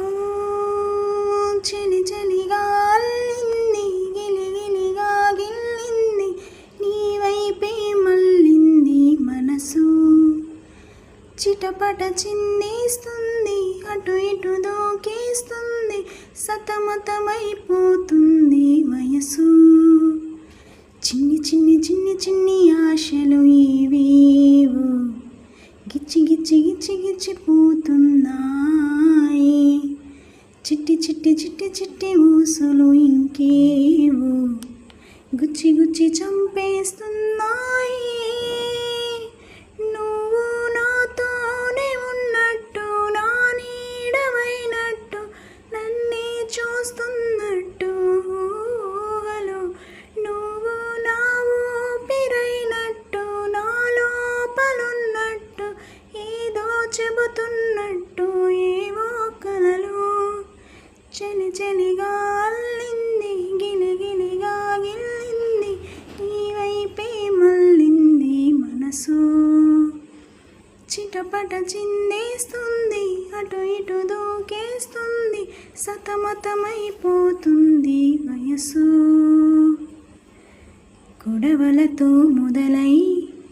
ఓ చలి చలిగా అల్లింది, గిలిగిలిగా గిల్లింది, నీ వైపే మళ్ళింది మనసు. చిటపట చిందేస్తుంది, అటు ఇటు దూకేస్తుంది, సతమతమైపోతుంది వయసు. చిన్ని చిన్ని చిన్ని చిన్ని ఆశలు ఏవేవో గిచ్చి గిచ్చి గిచ్చి గిచ్చిపోతున్నాయి. చిట్టి చిట్టి చిట్టి చిట్టి ఊసులు ఇంకేవో గుచ్చి గుచ్చి చంపేస్తున్నాయి. నువ్వు నాతోనే ఉన్నట్టు, నా నీడవైనట్టు, నన్నే చూస్తున్నట్టు. హలో నువ్వు నా ఊపిరైనట్టు, నా లోపలున్నట్టు, ఏదో చెబుతున్నట్టు ఏవో కలలు. చలి చలిగా అల్లింది, గిలిగిలిగా గిల్లింది, నీ వైపే మళ్ళింది మనసు. చిటపట చిందేస్తుంది, అటు ఇటు దూకేస్తుంది, సతమతమైపోతుంది వయసు. గొడవలతో మొదలై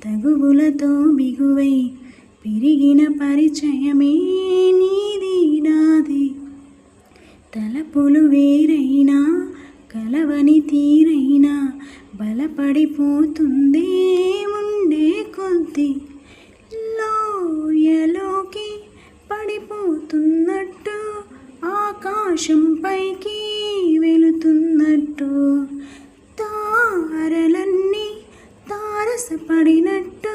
తగువులతో బిగువై పెరిగిన పరిచయమే నీది నాది. తలపులు వేరైనా కలవని తీరైనా బలపడిపోతుందే ఉండే కొద్ది. లోయలోకి పడిపోతున్నట్టు, ఆకాశం పైకి వెళుతున్నట్టు, తారలన్నీ తారసపడినట్టు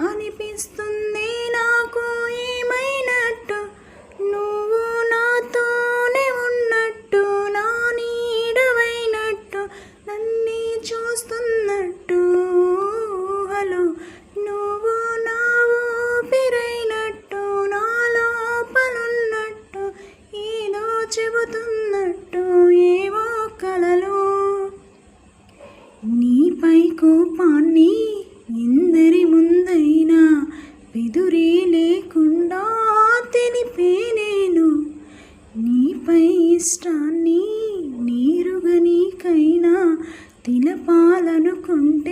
అనిపిస్తుంది నాకు ఏమైనట్టు. నువ్వు నాతోనే ఉన్నట్టు, నా నీడవైనట్టు, నన్నే చూస్తున్నట్టు. హలో నువ్వు నా ఊపిరైనట్టు, నా లోపలున్నట్టు, ఏదో చెబుతున్నట్టు ఏవో కలలు. నీపై కోపాన్ని ఎందరి ముందైనా బెదురే లేకుండా తెలిపే నేను. నీపై ఇష్టాన్ని నీరుగా నీకైనా తెలపాలనుకుంటా.